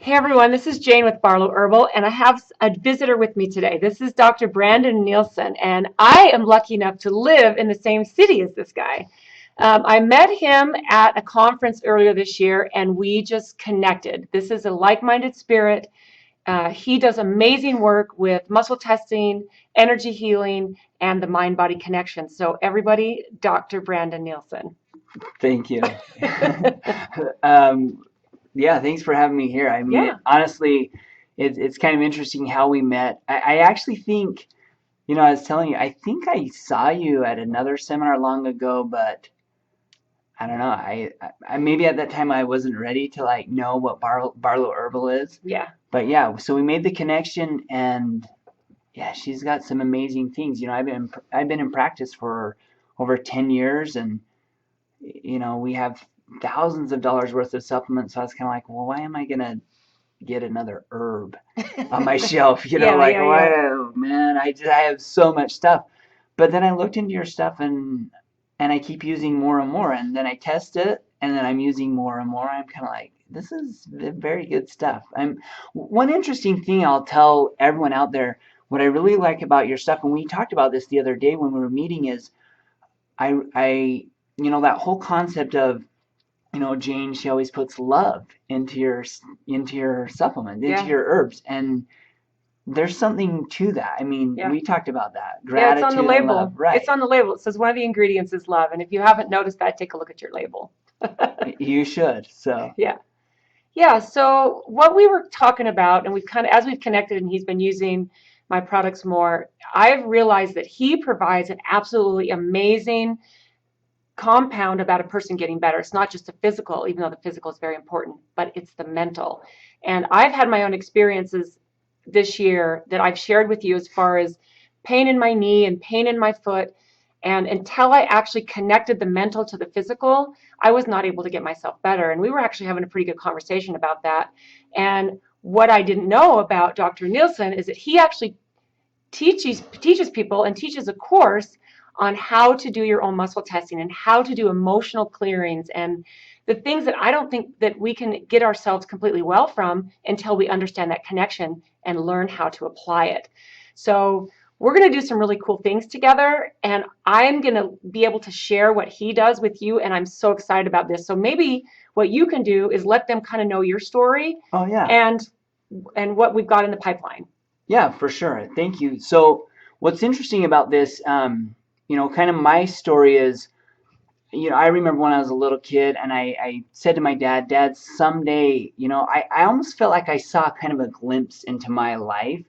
Hey everyone, this is Jane with Barlow Herbal, and I have a visitor with me today. This is Dr. Brandon Nielsen, and I am lucky enough to live in the same city as this guy. I met him at a conference earlier this year, and we just connected. This is a like-minded spirit. He does amazing work with muscle testing, energy healing, and the mind-body connection. So everybody, Dr. Brandon Nielsen. Thank you. um, yeah, thanks for having me here. I mean, Yeah. honestly, it's kind of interesting how we met. I actually think, I was telling you, I think I saw you at another seminar long ago, but I don't know. I maybe at that time I wasn't ready to like know what Barlow Herbal is. Yeah. But yeah, so we made the connection, and yeah, she's got some amazing things. I've been in practice for over 10 years, and we have thousands of dollars worth of supplements. So I was kind of like, well, why am I going to get another herb on my shelf? Yeah, Like, yeah, yeah. wow, man, I have so much stuff. But then I looked into your stuff, and I keep using more and more. And then I test it, and then I'm using more and more. I'm kind of like, this is very good stuff. One interesting thing I'll tell everyone out there, what I really like about your stuff, and we talked about this the other day when we were meeting, is I that whole concept of Jane, she always puts love into your supplement, into Yeah. your herbs, and there's something to that. I mean, Yeah. we talked about that, Yeah, it's on the gratitude and love, label. It's right? on the label. It says one of the ingredients is love. And if you haven't noticed that, take a look at your label. You should. So, Yeah. Yeah. So what we were talking about, and we've kind of, as we've connected and he's been using my products more, I've realized that he provides an absolutely amazing compound about a person getting better. It's not just the physical, even though the physical is very important, but it's the mental. And I've had my own experiences this year that I've shared with you as far as pain in my knee and pain in my foot. And until I actually connected the mental to the physical, I was not able to get myself better. And we were actually having a pretty good conversation about that. And what I didn't know about Dr. Nielsen is that he actually teaches people and teaches a course on how to do your own muscle testing and how to do emotional clearings and the things that I don't think that we can get ourselves completely well from until we understand that connection and learn how to apply it. So we're going to do some really cool things together, and I'm going to be able to share what he does with you, and I'm so excited about this. So maybe what you can do is let them kind of know your story oh yeah, and what we've got in the pipeline. yeah, for sure. Thank you. So, what's interesting about this, kind of my story is, I remember when I was a little kid, and I said to my dad, someday, I almost felt like I saw kind of a glimpse into my life.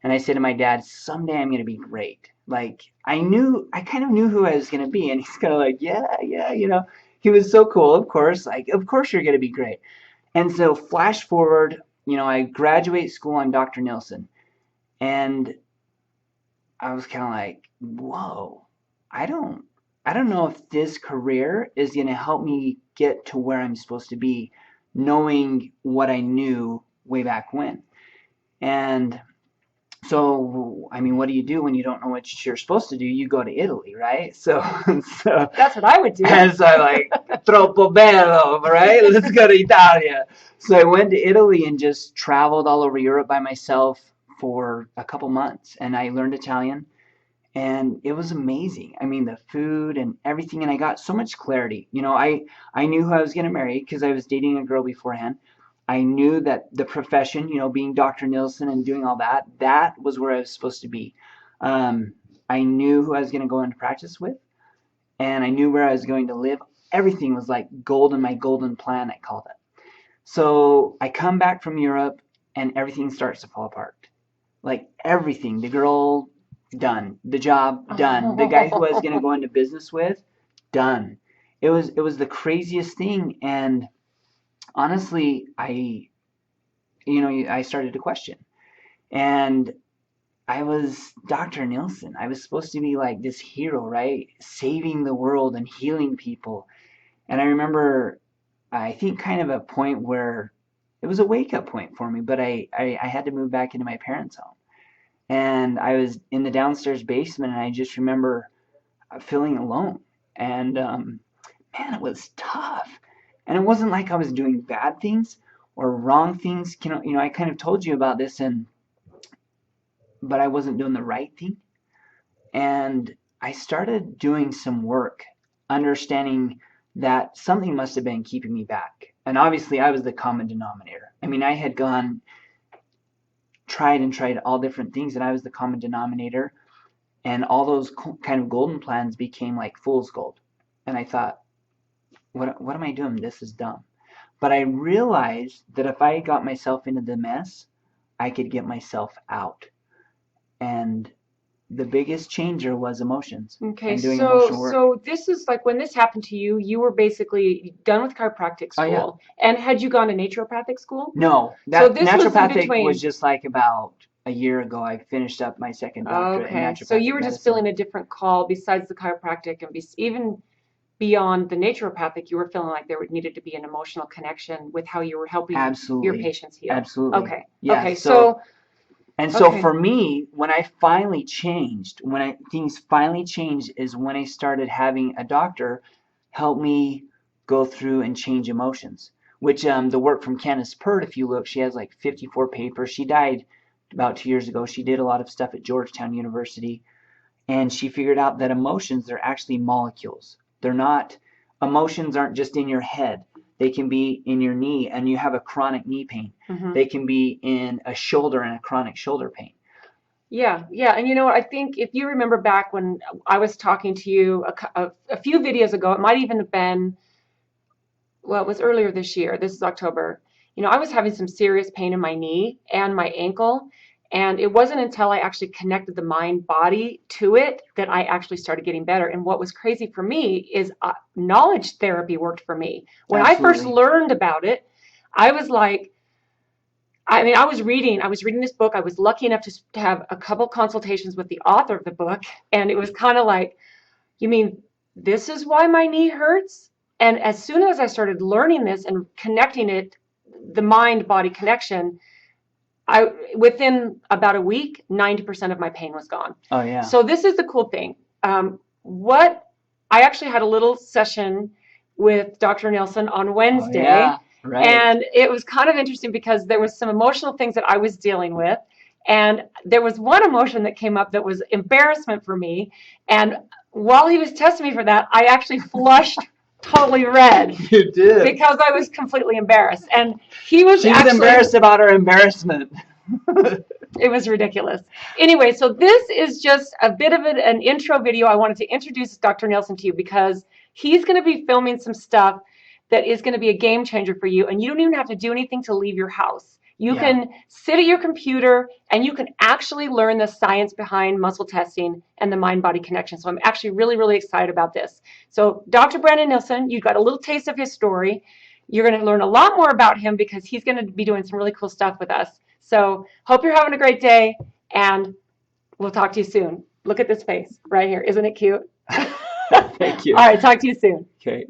And I said to my dad, someday I'm going to be great. Like, I kind of knew who I was going to be. And he's kind of like, yeah, yeah, he was so cool, of course. Like, of course you're going to be great. And so, flash forward, I graduate school on Dr. Nielsen. And I was kind of like, whoa, I don't I don't know if this career is going to help me get to where I'm supposed to be, knowing what I knew way back when. And so, I mean, what do you do when you don't know what you're supposed to do? You go to Italy, right? So That's what I would do. and so I like troppo bello, right? Let's go to Italia. So I went to Italy and just traveled all over Europe by myself for a couple months, and I learned Italian, and it was amazing. I mean, the food and everything, and I got so much clarity. I knew who I was going to marry because I was dating a girl beforehand. I knew that the profession, being Dr. Nielsen and doing all that, that was where I was supposed to be. Um, I knew who I was going to go into practice with, and I knew where I was going to live. Everything was like gold in my golden plan, I called it. So I come back from Europe, and everything starts to fall apart. Like everything. The girl, done. The job, done. The guy who I was gonna go into business with, done. It was the craziest thing, and honestly, I started to question. And I was Dr. Nielsen. I was supposed to be like this hero, right? Saving the world and healing people. And I remember, I think, kind of a point where it was a wake up point for me, but I had to move back into my parents' home. And I was in the downstairs basement, and I just remember feeling alone. And man, it was tough. And it wasn't like I was doing bad things. or wrong things. I kind of told you about this, but I wasn't doing the right thing. And I started doing some work, understanding that something must have been keeping me back. And obviously, I was the common denominator. I mean, I had tried all different things, and I was the common denominator. And all those kind of golden plans became like fool's gold. And I thought, what am I doing? This is dumb. But I realized that if I got myself into the mess, I could get myself out. And the biggest changer was emotions. Okay, and doing emotional work. so this is like when this happened to you, you were basically done with chiropractic school. Oh, yeah. And had you gone to naturopathic school? No, So this was in naturopathic between. was just like about a year ago. I finished up my second doctorate in Okay, naturopathic so you were just medicine. feeling a different call besides the chiropractic, and even beyond the naturopathic, you were feeling like there needed to be an emotional connection with how you were helping your patients heal. Absolutely. Okay. Yeah, Okay. So okay. for me, when I finally changed, things finally changed, is when I started having a doctor help me go through and change emotions. Which the work from Candace Pert, if you look, she has like 54 papers. She died about 2 years ago. She did a lot of stuff at Georgetown University, and she figured out that emotions are actually molecules. Emotions aren't just in your head. They can be in your knee, and you have a chronic knee pain. Mm-hmm. They can be in a shoulder and a chronic shoulder pain. Yeah. And you know what? I think if you remember back when I was talking to you a few videos ago, it might even have been, well, it was earlier this year. This is October. I was having some serious pain in my knee and my ankle. And it wasn't until I actually connected the mind body to it that I actually started getting better. And what was crazy for me is knowledge therapy worked for me. When Absolutely. I first learned about it, I was like, I was reading this book. I was lucky enough to have a couple consultations with the author of the book. And it was kind of like, you mean this is why my knee hurts? And as soon as I started learning this and connecting it, the mind-body connection, within about a week, 90% of my pain was gone. Oh, yeah. So this is the cool thing. I actually had a little session with Dr. Nielsen on Wednesday. Oh, yeah. Right. And it was kind of interesting because there was some emotional things that I was dealing with. And there was one emotion that came up that was embarrassment for me. And while he was testing me for that, I actually flushed totally red. You did. Because I was completely embarrassed. And she was embarrassed about her embarrassment. It was ridiculous. Anyway, so this is just a bit of an intro video. I wanted to introduce Dr. Nielsen to you because he's going to be filming some stuff that is going to be a game changer for you. And you don't even have to do anything to leave your house. You can sit at your computer and you can actually learn the science behind muscle testing and the mind-body connection. So I'm actually really, really excited about this. So Dr. Brandon Nielsen, you got a little taste of his story. You're going to learn a lot more about him because he's going to be doing some really cool stuff with us. So hope you're having a great day, and we'll talk to you soon. Look at this face right here. Isn't it cute? Thank you. All right, talk to you soon. Okay.